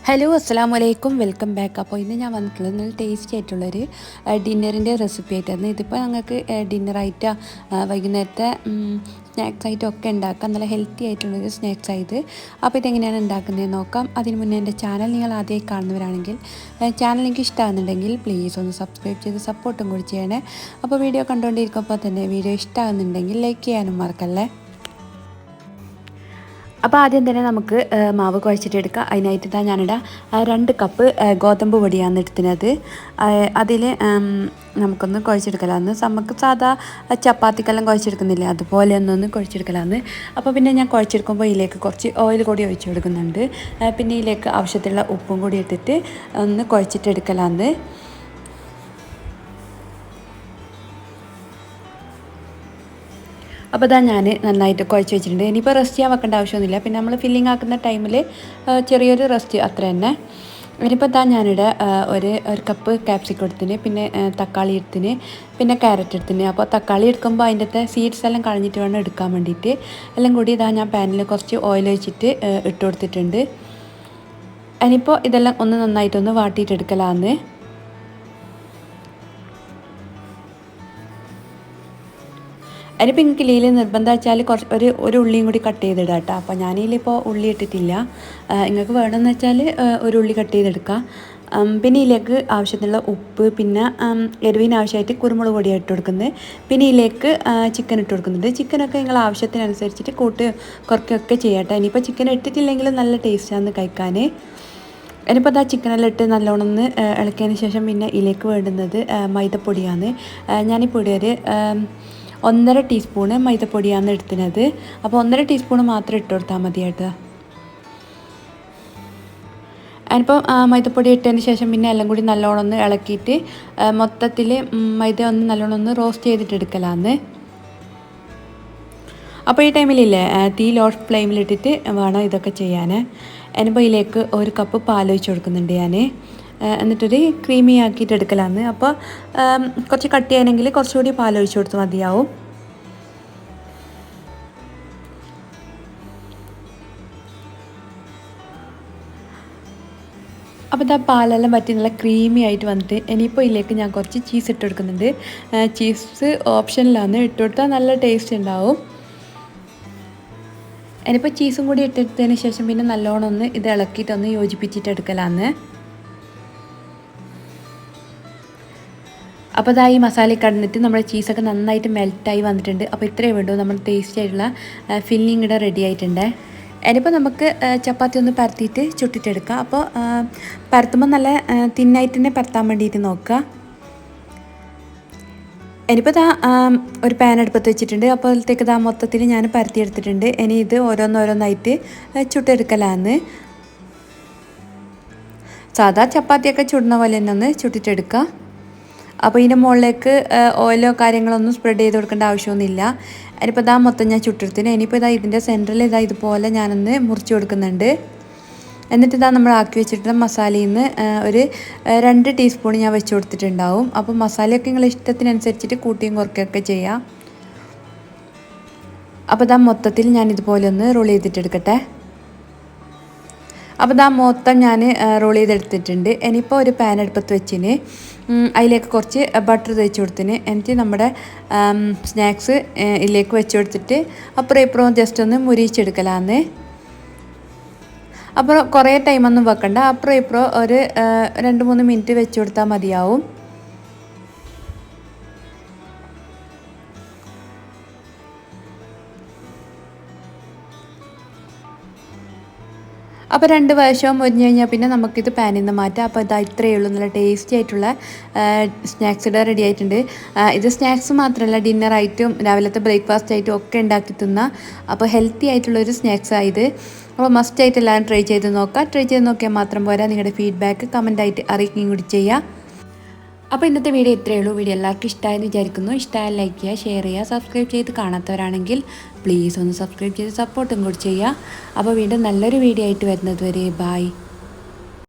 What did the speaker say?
Hello അസ്സാം വലൈക്കും welcome back. അപ്പോൾ ഇന്ന് ഞാൻ വന്നിട്ടുള്ളത് നല്ല ടേസ്റ്റി ആയിട്ടുള്ളൊരു ഡിന്നറിൻ്റെ റെസിപ്പി ആയിട്ടായിരുന്നു. ഇതിപ്പോൾ ഞങ്ങൾക്ക് ഡിന്നറായിട്ട് വൈകുന്നേരത്തെ സ്നാക്സ് ആയിട്ടും ഒക്കെ ഉണ്ടാക്കാം. നല്ല ഹെൽത്തി ആയിട്ടുള്ളൊരു സ്നാക്സ് ആയത്. അപ്പോൾ ഇതെങ്ങനെയാണ് ഉണ്ടാക്കുന്നത് നോക്കാം. അതിന് മുന്നേ എൻ്റെ ചാനൽ നിങ്ങൾ ആദ്യമായി കാണുന്നവരാണെങ്കിൽ ചാനൽ എനിക്ക് ഇഷ്ടമാകുന്നുണ്ടെങ്കിൽ പ്ലീസ് ഒന്ന് സബ്സ്ക്രൈബ് ചെയ്ത് സപ്പോർട്ടും കൂടി ചെയ്യണേ. അപ്പോൾ വീഡിയോ കണ്ടുകൊണ്ടിരിക്കുമ്പോൾ തന്നെ വീഡിയോ ഇഷ്ടമാകുന്നുണ്ടെങ്കിൽ ലൈക്ക് ചെയ്യാനും മറക്കല്ലേ. അപ്പോൾ ആദ്യം തന്നെ നമുക്ക് മാവ് കുഴച്ചിട്ടെടുക്കാം. അതിനായിട്ട് തന്നെ ഞാനിവിടെ 2 കപ്പ് ഗോതമ്പ് പൊടിയാണ് എടുക്കുന്നത്. അതിൽ നമുക്കൊന്ന് കുഴച്ചെടുക്കലാന്ന്. നമുക്ക് സാധാ ചപ്പാത്തിക്കെല്ലാം കുഴച്ചെടുക്കുന്നില്ല അതുപോലെ ഒന്നൊന്ന് കുഴച്ചെടുക്കലാന്ന്. അപ്പോൾ പിന്നെ ഞാൻ കുഴച്ചെടുക്കുമ്പോൾ ഇതിലേക്ക് കുറച്ച് ഓയിൽ കൂടി ഒഴിച്ചു കൊടുക്കുന്നുണ്ട്. പിന്നെ ഇതിലേക്ക് ആവശ്യത്തിലുള്ള ഉപ്പും കൂടി ഇട്ടിട്ട് ഒന്ന് കുഴച്ചിട്ടെടുക്കലാന്ന്. അപ്പോൾ ഞാൻ നന്നായിട്ട് കുഴച്ച് വെച്ചിട്ടുണ്ട്. ഇനിയിപ്പോൾ റെസ്റ്റ് ചെയ്യാൻ വെക്കേണ്ട ആവശ്യമൊന്നുമില്ല. പിന്നെ നമ്മൾ ഫില്ലിംഗ് ആക്കുന്ന ടൈമിൽ ചെറിയൊരു റെസ്റ്റ് അത്ര തന്നെ. ഇനിയിപ്പോൾ ഞാനിവിടെ ഒരു കപ്പ് ക്യാപ്സിക്കം എടുത്തിന്, പിന്നെ തക്കാളി എടുത്തിന്, പിന്നെ ക്യാരറ്റ് എടുത്തിന്. അപ്പോൾ തക്കാളി എടുക്കുമ്പോൾ അതിൻ്റെ സീഡ്സ് എല്ലാം കളഞ്ഞിട്ട് വേണം എടുക്കാൻ വേണ്ടിയിട്ട്. എല്ലാം കൂടി ഞാൻ പാനിൽ കുറച്ച് ഓയിൽ ഒഴിച്ചിട്ട് ഇട്ട് കൊടുത്തിട്ടുണ്ട്. ഇനിയിപ്പോൾ ഇതെല്ലാം ഒന്ന് നന്നായിട്ടൊന്ന് വാട്ടിയിട്ടെടുക്കലാന്ന്. അതിനിപ്പോൾ എനിക്ക് ഇതിൽ നിർബന്ധം വെച്ചാൽ ഒരു ഉള്ളിയും കൂടി കട്ട് ചെയ്തിടാം കേട്ടോ. അപ്പോൾ ഞാനിതിലിപ്പോൾ ഉള്ളി ഇട്ടിട്ടില്ല. നിങ്ങൾക്ക് വേണമെന്ന് വെച്ചാൽ ഒരു ഉള്ളി കട്ട് ചെയ്തെടുക്കാം. പിന്നെ ഇതിലേക്ക് ആവശ്യത്തിനുള്ള ഉപ്പ്, പിന്നെ എരിവിന് ആവശ്യമായിട്ട് കുരുമുളക് പൊടി ഇട്ട് കൊടുക്കുന്നത്. പിന്നെ ഇതിലേക്ക് ചിക്കൻ ഇട്ട് കൊടുക്കുന്നുണ്ട്. ചിക്കനൊക്കെ നിങ്ങൾ ആവശ്യത്തിനനുസരിച്ചിട്ട് കുറയ്ക്കുകയൊക്കെ ചെയ്യാം കേട്ടോ. ഇനിയിപ്പോൾ ചിക്കൻ ഇട്ടിട്ടില്ലെങ്കിലും നല്ല ടേസ്റ്റാണ് കഴിക്കാൻ. ഇനിയിപ്പോൾ ചിക്കനെല്ലാം ഇട്ട് നല്ലോണം ഒന്ന് ഇളക്കിയതിന് ശേഷം പിന്നെ ഇതിലേക്ക് വേണ്ടുന്നത് മൈദപ്പൊടിയാണ്. ഞാനീ പൊടി 1.5 ടീസ്പൂണ് മൈദപ്പൊടിയാണ് എടുക്കുന്നത്. അപ്പോൾ 1.5 ടീസ്പൂണ് മാത്രം ഇട്ട് കൊടുത്താൽ മതി കേട്ടോ. അതിനിപ്പോൾ മൈദപ്പൊടി ഇട്ടതിന് ശേഷം പിന്നെ എല്ലാം കൂടി നല്ലോണം ഒന്ന് ഇളക്കിയിട്ട് മൊത്തത്തിൽ മൈദ ഒന്ന് നല്ലോണം ഒന്ന് റോസ്റ്റ് ചെയ്തിട്ട് എടുക്കലാന്ന്. അപ്പോൾ ഈ ടൈമിലില്ലേ തീ ലോ ഫ്ലെയിമിലിട്ടിട്ട് വേണം ഇതൊക്കെ ചെയ്യാൻ. അതിനിപ്പോൾ ഇതിലേക്ക് 1 കപ്പ് പാലൊഴിച്ച് കൊടുക്കുന്നുണ്ട് ഞാൻ. എന്നിട്ടൊരു ക്രീമി ആക്കിയിട്ട് എടുക്കലാന്ന്. അപ്പോൾ കുറച്ച് കട്ടിയാണെങ്കിൽ കുറച്ചുകൂടി പാലൊഴിച്ച് കൊടുത്ത് മതിയാവും. അപ്പോൾ പാലെല്ലാം പറ്റി നല്ല ക്രീമി ആയിട്ട് വന്നിട്ട് ഇനിയിപ്പോൾ ഇതിലേക്ക് ഞാൻ കുറച്ച് ചീസ് ഇട്ട് കൊടുക്കുന്നുണ്ട്. ചീസ് ഓപ്ഷനിലാണ്, ഇട്ട് കൊടുത്താൽ നല്ല ടേസ്റ്റ് ഉണ്ടാവും. ഇനിയിപ്പോൾ ചീസും കൂടി ഇട്ടെടുത്തതിന് ശേഷം പിന്നെ നല്ലോണം ഒന്ന് ഇത് ഇളക്കിയിട്ടൊന്ന് യോജിപ്പിച്ചിട്ട് എടുക്കലാന്ന്. അപ്പോൾ ഈ മസാല കടന്നിട്ട് നമ്മുടെ ചീസൊക്കെ നന്നായിട്ട് മെൽറ്റായി വന്നിട്ടുണ്ട്. അപ്പോൾ ഇത്രയേ വേണ്ടൂ, നമ്മുടെ ടേസ്റ്റി ആയിട്ടുള്ള ഫില്ലിംഗ് ഇവിടെ റെഡി ആയിട്ടുണ്ട്. ഇനിയിപ്പോൾ നമുക്ക് ചപ്പാത്തി ഒന്ന് പരത്തിയിട്ട് ചുട്ടിട്ടെടുക്കാം. അപ്പോൾ പരത്തുമ്പോൾ നല്ല തിന്നായിട്ട് തന്നെ പരത്താൻ വേണ്ടിയിട്ട് നോക്കുക. ഇനിയിപ്പോൾ ഒരു പാൻ അടുപ്പത്ത് വെച്ചിട്ടുണ്ട്. അപ്പോൾ അതിലേക്ക് മൊത്തത്തിൽ ഞാൻ പരത്തിയെടുത്തിട്ടുണ്ട്. ഇനി ഇത് ഓരോന്നോരോന്നായിട്ട് ചുട്ടെടുക്കലാന്ന്. സാധാ ചപ്പാത്തിയൊക്കെ ചുടുന്ന പോലെ തന്നെ ഒന്ന് ചുട്ടിട്ടെടുക്കുക. അപ്പോൾ ഇതിൻ്റെ മുകളിലേക്ക് ഓയിലോ കാര്യങ്ങളൊന്നും സ്പ്രെഡ് ചെയ്ത് കൊടുക്കേണ്ട ആവശ്യമൊന്നുമില്ല. ഇനിയിപ്പോൾ മൊത്തം ഞാൻ ചുട്ടെടുത്തിന്. ഇനിയിപ്പോൾ ഇതിൻ്റെ സെൻറ്ററിൽ ഇതുപോലെ ഞാനൊന്ന് മുറിച്ച് കൊടുക്കുന്നുണ്ട്. എന്നിട്ട് നമ്മൾ ആക്കി വെച്ചിട്ടുള്ള മസാലയിൽ നിന്ന് ഒരു 2 ടീസ്പൂൺ ഞാൻ വെച്ച് കൊടുത്തിട്ടുണ്ടാവും. അപ്പോൾ മസാലയൊക്കെ നിങ്ങൾ ഇഷ്ടത്തിനനുസരിച്ചിട്ട് കൂട്ടിയും കുറയ്ക്കുകയൊക്കെ ചെയ്യാം. അപ്പോൾ മൊത്തത്തിൽ ഞാൻ ഇതുപോലെ ഒന്ന് റോൾ ചെയ്തിട്ടെടുക്കട്ടെ. അപ്പോൾ മൊത്തം ഞാൻ റോൾ ചെയ്തെടുത്തിട്ടുണ്ട്. ഇനിയിപ്പോൾ ഒരു പാൻ അടുപ്പത്ത് വെച്ചിന് അതിലേക്ക് കുറച്ച് ബട്ടർ തേച്ച് കൊടുത്തിന്. എന്നിട്ട് നമ്മുടെ സ്നാക്സ് ഇതിലേക്ക് വെച്ച് കൊടുത്തിട്ട് അപ്പുറം ഇപ്പുറം ജസ്റ്റ് ഒന്ന് മുരിച്ചെടുക്കലാന്ന്. അപ്പോൾ കുറേ ടൈമൊന്നും വെക്കണ്ട, അപ്പുറം ഇപ്പുറം ഒരു 2-3 മിനിറ്റ് വെച്ച് കൊടുത്താൽ മതിയാവും. അപ്പോൾ 2 വശവും മുരിഞ്ഞ് കഴിഞ്ഞാൽ പിന്നെ നമുക്കിത് പാനിൽ നിന്ന് മാറ്റാം. അപ്പോൾ ഇത്രയേ ഉള്ളൂ, നല്ല ടേസ്റ്റി ആയിട്ടുള്ള സ്നാക്സ് ഇവിടെ റെഡി ആയിട്ടുണ്ട്. ഇത് സ്നാക്സ് മാത്രമല്ല, ഡിന്നറായിട്ടും രാവിലത്തെ ബ്രേക്ക്ഫാസ്റ്റ് ആയിട്ടും ഒക്കെ ഉണ്ടാക്കി തിന്നാം. അപ്പോൾ ഹെൽത്തി ആയിട്ടുള്ളൊരു സ്നാക്സ് ആയത്. അപ്പോൾ മസ്റ്റായിട്ട് എല്ലാവരും ട്രൈ ചെയ്ത് നോക്കുക. ട്രൈ ചെയ്ത് നോക്കിയാൽ മാത്രം പോരാ, നിങ്ങളുടെ ഫീഡ്ബാക്ക് കമൻറ്റായിട്ട് അറിയിക്കുകയും കൂടി ചെയ്യുക. അപ്പോൾ ഇന്നത്തെ വീഡിയോ ഇത്രയേ ഉള്ളൂ. വീഡിയോ എല്ലാവർക്കും ഇഷ്ടമായെന്ന് വിചാരിക്കുന്നു. ഇഷ്ടമായ ലൈക്ക് ചെയ്യുക, ഷെയർ ചെയ്യുക. സബ്സ്ക്രൈബ് ചെയ്ത് കാണാത്തവരാണെങ്കിൽ പ്ലീസ് ഒന്ന് സബ്സ്ക്രൈബ് ചെയ്ത് സപ്പോർട്ടും കൂടി ചെയ്യുക. അപ്പോൾ വീണ്ടും നല്ലൊരു വീഡിയോ ആയിട്ട് വരുന്നത് വരെ ബൈ.